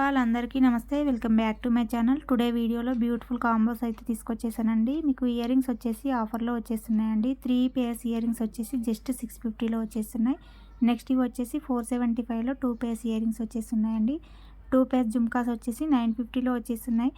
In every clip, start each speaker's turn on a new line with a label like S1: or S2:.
S1: All అందరికీ నమస్తే. Welcome back to my channel. Today వీడియోలో బ్యూటిఫుల్ కాంబోస్ అయితే తీసుకొచ్చేసానండి. మీకు ఇయర్ రింగ్స్ వచ్చేసి ఆఫర్లో వచ్చేస్తున్నాయండి. 3 పేర్స్ ఇయర్ రింగ్స్ వచ్చేసి జస్ట్ 650లో వచ్చేస్తున్నాయి. నెక్స్ట్ ఇవి వచ్చేసి 475లో 2 పేర్స్ ఇయర్ రింగ్స్ వచ్చేస్తున్నాయండి. 2 పేర్స్ జుమ్కాస్ వచ్చేసి 950లో వచ్చేస్తున్నాయి.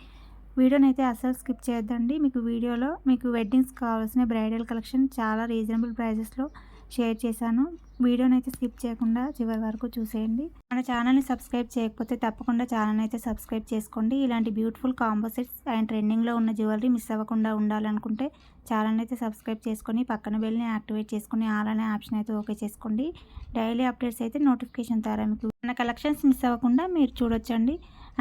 S1: వీడియోని అయితే అస్సలు స్కిప్ చేయొద్దండి. వీడియోలో మీకు వెడ్డింగ్స్ కావాల్సిన బ్రైడల్ కలెక్షన్ చాలా రీజనబుల్ ప్రైజెస్లో షేర్ చేశాను. వీడియోని అయితే స్కిప్ చేయకుండా చివరి వరకు చూసేయండి. మన ఛానల్ని సబ్స్క్రైబ్ చేయకపోతే తప్పకుండా ఛానల్ అయితే సబ్స్క్రైబ్ చేసుకోండి. ఇలాంటి బ్యూటిఫుల్ కాంబో సెట్స్ అండ్ ట్రెండింగ్లో ఉన్న జ్యువెలరీ మిస్ అవ్వకుండా ఉండాలనుకుంటే ఛానల్ అయితే సబ్స్క్రైబ్ చేసుకొని పక్కన బెల్ని యాక్టివేట్ చేసుకొని ఆల్ అనే ఆప్షన్ అయితే ఓకే చేసుకోండి. డైలీ అప్డేట్స్ అయితే నోటిఫికేషన్ ద్వారా మీకు మన కలెక్షన్స్ మిస్ అవ్వకుండా మీరు చూడొచ్చండి.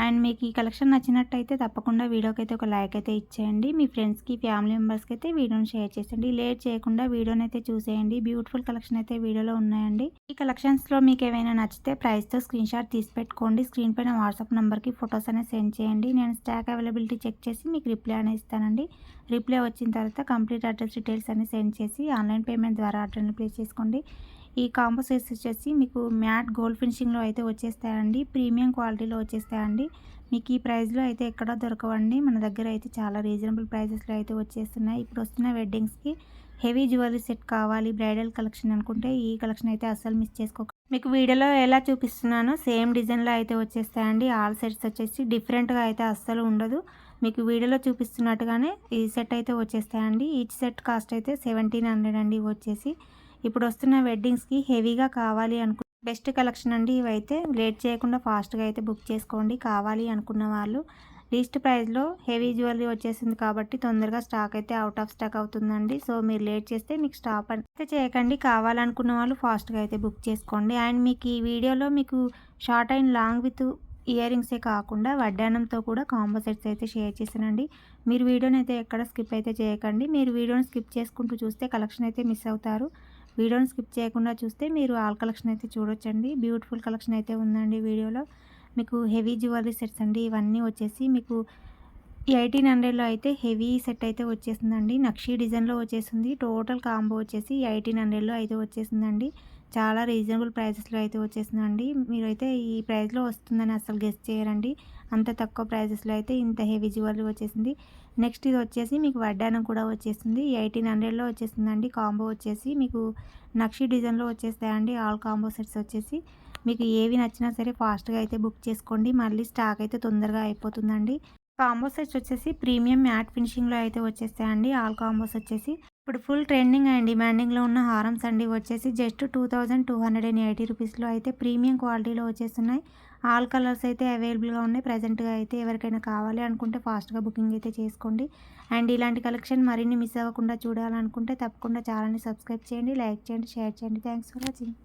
S1: అండ్ మీకు ఈ కలెక్షన్ నచ్చినట్టయితే తప్పకుండా వీడియోకి అయితే ఒక లైక్ అయితే ఇచ్చేయండి. మీ ఫ్రెండ్స్కి ఫ్యామిలీ మెంబర్స్కి అయితే వీడియోని షేర్ చేసేయండి. లేట్ చేయకుండా వీడియోని అయితే చూసేయండి. బ్యూటిఫుల్ కలెక్షన్ అయితే వీడియోలో ఉన్నాయండి. ఈ కలెక్షన్స్లో మీకు ఏమైనా నచ్చితే ప్రైస్తో స్క్రీన్ షాట్ తీసి పెట్టుకోండి. స్క్రీన్ పైన వాట్సాప్ నెంబర్కి ఫొటోస్ అనేది సెండ్ చేయండి. నేను స్టాక్ అవైలబిలిటీ చెక్ చేసి మీకు రిప్లై అనేది ఇస్తానండి. రిప్లై వచ్చిన తర్వాత కంప్లీట్ అడ్రస్ డీటెయిల్స్ అన్ని సెండ్ చేసి ఆన్లైన్ పేమెంట్ ద్వారా ఆర్డర్ని ప్లేస్ చేసుకోండి. ఈ కాంబో సెట్స్ వచ్చేసి మీకు మ్యాట్ గోల్డ్ ఫినిషింగ్లో అయితే వచ్చేస్తాయండి. ప్రీమియం క్వాలిటీలో వచ్చేస్తాయండి. మీకు ఈ ప్రైస్లో అయితే ఎక్కడా దొరకవండి. మన దగ్గర అయితే చాలా రీజనబుల్ ప్రైజెస్లో అయితే వచ్చేస్తున్నాయి. ఇప్పుడు వస్తున్న వెడ్డింగ్స్కి హెవీ జ్యువెలరీ సెట్ కావాలి బ్రైడల్ కలెక్షన్ అనుకుంటే ఈ కలెక్షన్ అయితే అస్సలు మిస్ చేసుకోక. మీకు వీడియోలో ఎలా చూపిస్తున్నానో సేమ్ డిజైన్లో అయితే వచ్చేస్తాయండి. ఆల్ సెట్స్ వచ్చేసి డిఫరెంట్గా అయితే అస్సలు ఉండదు. మీకు వీడియోలో చూపిస్తున్నట్టుగానే ఈ సెట్ అయితే వచ్చేస్తాయండి. ఈచ్ సెట్ కాస్ట్ అయితే 1700 అండి వచ్చేసి. ఇప్పుడు వస్తున్న వెడ్డింగ్స్కి హెవీగా కావాలి బెస్ట్ కలెక్షన్ అండి. ఇవైతే లేట్ చేయకుండా ఫాస్ట్గా అయితే బుక్ చేసుకోండి. కావాలి అనుకున్న వాళ్ళు లీస్ట్ ప్రైస్లో హెవీ జ్యువెలరీ వచ్చేసింది కాబట్టి తొందరగా స్టాక్ అయితే అవుట్ ఆఫ్ స్టాక్ అవుతుందండి. సో మీరు లేట్ చేస్తే మీకు స్టాప్ అయితే చేయకండి. కావాలనుకున్న వాళ్ళు ఫాస్ట్గా అయితే బుక్ చేసుకోండి. అండ్ మీకు ఈ వీడియోలో మీకు short and long with ear రింగ్సే కాకుండా వడ్డానంతో కూడా కాంబో సెట్స్ అయితే షేర్ చేశానండి. మీరు వీడియోని అయితే ఎక్కడ స్కిప్ అయితే చేయకండి. మీరు వీడియోని స్కిప్ చేసుకుంటూ చూస్తే కలెక్షన్ అయితే మిస్ అవుతారు. వీడియోని స్కిప్ చేయకుండా చూస్తే మీరు ఆల్ కలెక్షన్ అయితే చూడొచ్చండి. బ్యూటిఫుల్ కలెక్షన్ అయితే ఉందండి వీడియోలో. మీకు హెవీ జ్యువెలరీ సెట్స్ అండి. ఇవన్నీ వచ్చేసి మీకు 1800లో అయితే హెవీ సెట్ అయితే వచ్చేసిందండి. నక్షీ డిజైన్లో వచ్చేసింది. టోటల్ కాంబో వచ్చేసి 1800లో అయితే వచ్చేసిందండి. చాలా రీజనబుల్ ప్రైజెస్లో అయితే వచ్చేసిందండి. మీరైతే ఈ ప్రైస్లో వస్తుందని అసలు గెస్ చేయరండి. అంత తక్కువ ప్రైజెస్లో అయితే ఇంత హెవీ జ్యువెలరీ వచ్చేసింది. నెక్స్ట్ ఇది వచ్చేసి మీకు వడ్డానం కూడా వచ్చేసింది. 1800లో వచ్చేసిందండి. కాంబో వచ్చేసి మీకు నక్షీ డిజైన్లో వచ్చేస్తాయండి. ఆల్ కాంబో సెట్స్ వచ్చేసి మీకు ఏవి నచ్చినా సరే ఫాస్ట్గా అయితే బుక్ చేసుకోండి. మళ్ళీ స్టాక్ అయితే తొందరగా అయిపోతుందండి. కాంబో సెట్స్ వచ్చేసి ప్రీమియం మ్యాట్ ఫినిషింగ్లో అయితే వచ్చేస్తాయండి. ఆల్ కాంబోస్ వచ్చేసి ఇప్పుడు ఫుల్ ట్రెండింగ్ అండ్ డిమాండింగ్లో ఉన్న హారమ్స్ అండి వచ్చేసి జస్ట్ 2280 రూపీస్లో అయితే ప్రీమియం క్వాలిటీలో వచ్చేస్తున్నాయి. ఆల్ కలర్స్ అయితే అవైలబుల్గా ఉన్నాయి. ప్రజెంట్గా అయితే ఎవరికైనా కావాలి అనుకుంటే ఫాస్ట్గా బుకింగ్ అయితే చేసుకోండి. అండ్ ఇలాంటి కలెక్షన్ మరిన్ని మిస్ అవ్వకుండా చూడాలనుకుంటే తప్పకుండా ఛానల్ని సబ్స్క్రైబ్ చేయండి, లైక్ చేయండి, షేర్ చేయండి. Thanks for watching.